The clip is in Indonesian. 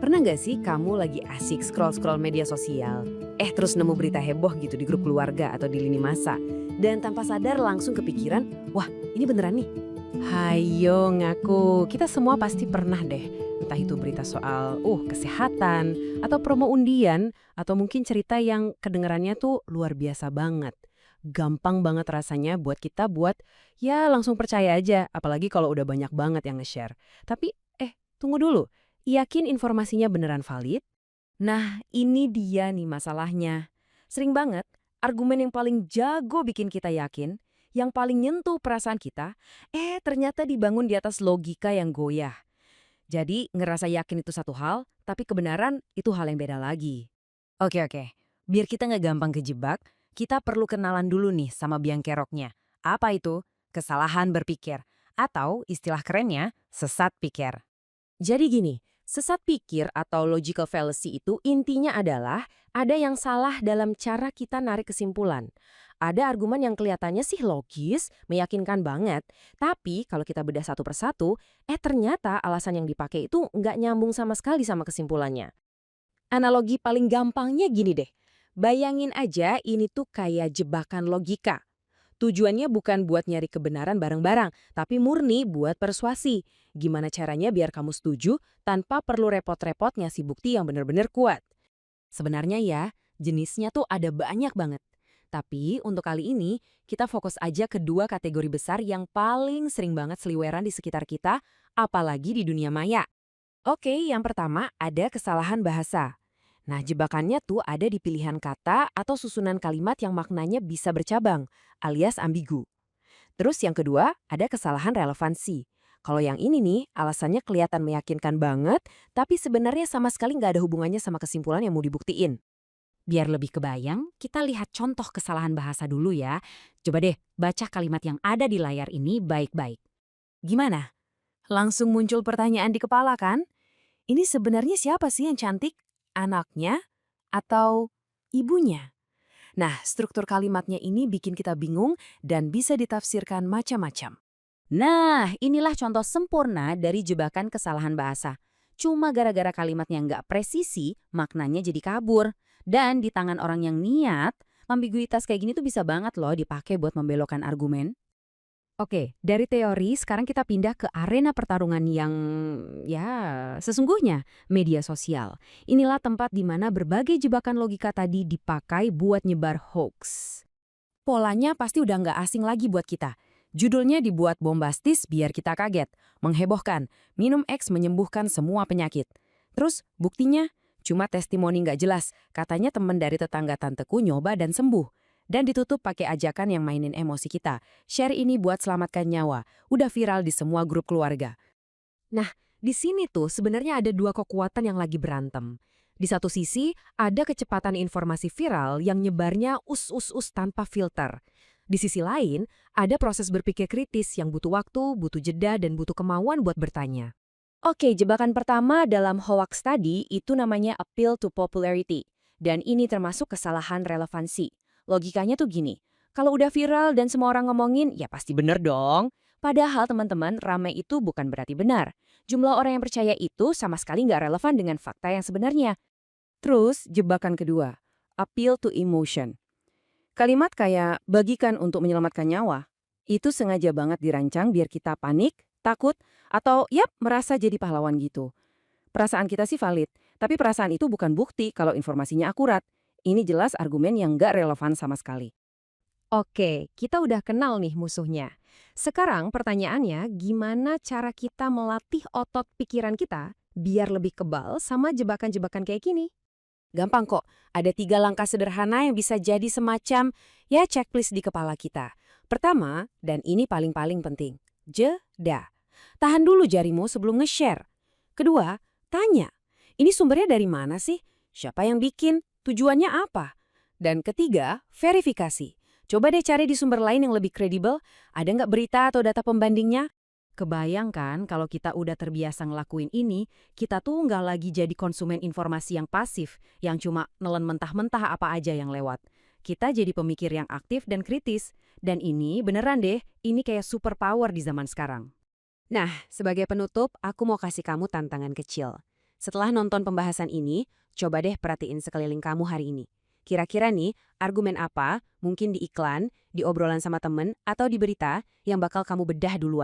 Pernah nggak sih kamu lagi asik scroll-scroll media sosial, terus nemu berita heboh gitu di grup keluarga atau di lini masa, dan tanpa sadar langsung kepikiran, wah ini beneran nih. Hayo ngaku, kita semua pasti pernah deh. Entah itu berita soal kesehatan, atau promo undian, atau mungkin cerita yang kedengarannya tuh luar biasa banget. Gampang banget rasanya buat kita ya langsung percaya aja, apalagi kalau udah banyak banget yang nge-share. Tapi tunggu dulu, yakin informasinya beneran valid? Nah ini dia nih masalahnya. Sering banget, argumen yang paling jago bikin kita yakin, yang paling nyentuh perasaan kita, ternyata dibangun di atas logika yang goyah. Jadi ngerasa yakin itu satu hal, tapi kebenaran itu hal yang beda lagi. Oke, biar kita nggak gampang kejebak, kita perlu kenalan dulu nih sama biang keroknya. Apa itu? Kesalahan berpikir. Atau istilah kerennya, sesat pikir. Jadi gini, sesat pikir atau logical fallacy itu intinya adalah ada yang salah dalam cara kita narik kesimpulan. Ada argumen yang kelihatannya sih logis, meyakinkan banget, tapi kalau kita bedah satu persatu, ternyata alasan yang dipakai itu nggak nyambung sama sekali sama kesimpulannya. Analogi paling gampangnya gini deh, bayangin aja ini tuh kayak jebakan logika. Tujuannya bukan buat nyari kebenaran bareng-bareng, tapi murni buat persuasi. Gimana caranya biar kamu setuju tanpa perlu repot-repot ngasih bukti yang benar-benar kuat. Sebenarnya ya, jenisnya tuh ada banyak banget. Tapi untuk kali ini, kita fokus aja ke dua kategori besar yang paling sering banget seliweran di sekitar kita, apalagi di dunia maya. Oke, yang pertama ada kesalahan bahasa. Nah, jebakannya tuh ada di pilihan kata atau susunan kalimat yang maknanya bisa bercabang, alias ambigu. Terus yang kedua, ada kesalahan relevansi. Kalau yang ini nih, alasannya kelihatan meyakinkan banget, tapi sebenarnya sama sekali nggak ada hubungannya sama kesimpulan yang mau dibuktiin. Biar lebih kebayang, kita lihat contoh kesalahan bahasa dulu ya. Coba deh, baca kalimat yang ada di layar ini baik-baik. Gimana? Langsung muncul pertanyaan di kepala kan? Ini sebenarnya siapa sih yang cantik? Anaknya? Atau ibunya? Nah, struktur kalimatnya ini bikin kita bingung dan bisa ditafsirkan macam-macam. Nah, inilah contoh sempurna dari jebakan kesalahan bahasa. Cuma gara-gara kalimatnya nggak presisi, maknanya jadi kabur. Dan di tangan orang yang niat, ambiguitas kayak gini tuh bisa banget loh dipakai buat membelokkan argumen. Oke, dari teori sekarang kita pindah ke arena pertarungan yang ya sesungguhnya media sosial. Inilah tempat di mana berbagai jebakan logika tadi dipakai buat nyebar hoax. Polanya pasti udah nggak asing lagi buat kita. Judulnya dibuat bombastis biar kita kaget, menghebohkan, minum X menyembuhkan semua penyakit. Terus buktinya cuma testimoni nggak jelas, katanya temen dari tetangga tanteku nyoba dan sembuh. Dan ditutup pakai ajakan yang mainin emosi kita. Share ini buat selamatkan nyawa, udah viral di semua grup keluarga. Nah, di sini tuh sebenarnya ada dua kekuatan yang lagi berantem. Di satu sisi, ada kecepatan informasi viral yang nyebarnya us-us-us tanpa filter. Di sisi lain, ada proses berpikir kritis yang butuh waktu, butuh jeda, dan butuh kemauan buat bertanya. Oke, jebakan pertama dalam hoax tadi itu namanya appeal to popularity. Dan ini termasuk kesalahan relevansi. Logikanya tuh gini, kalau udah viral dan semua orang ngomongin, ya pasti bener dong. Padahal teman-teman, ramai itu bukan berarti benar. Jumlah orang yang percaya itu sama sekali nggak relevan dengan fakta yang sebenarnya. Terus, jebakan kedua, appeal to emotion. Kalimat kayak bagikan untuk menyelamatkan nyawa, itu sengaja banget dirancang biar kita panik, takut, atau merasa jadi pahlawan gitu. Perasaan kita sih valid, tapi perasaan itu bukan bukti kalau informasinya akurat. Ini jelas argumen yang nggak relevan sama sekali. Oke, kita udah kenal nih musuhnya. Sekarang pertanyaannya, gimana cara kita melatih otot pikiran kita biar lebih kebal sama jebakan-jebakan kayak gini? Gampang kok, ada 3 langkah sederhana yang bisa jadi semacam checklist di kepala kita. Pertama, dan ini paling-paling penting, jeda. Tahan dulu jarimu sebelum nge-share. Kedua, tanya, ini sumbernya dari mana sih? Siapa yang bikin? Tujuannya apa? Dan ketiga, verifikasi. Coba deh cari di sumber lain yang lebih kredibel. Ada nggak berita atau data pembandingnya? Kebayangkan kalau kita udah terbiasa ngelakuin ini, kita tuh nggak lagi jadi konsumen informasi yang pasif, yang cuma nelen mentah-mentah apa aja yang lewat. Kita jadi pemikir yang aktif dan kritis. Dan ini beneran deh, ini kayak superpower di zaman sekarang. Nah, sebagai penutup, aku mau kasih kamu tantangan kecil. Setelah nonton pembahasan ini, coba deh perhatiin sekeliling kamu hari ini. Kira-kira nih, argumen apa, mungkin di iklan, di obrolan sama temen, atau di berita, yang bakal kamu bedah duluan?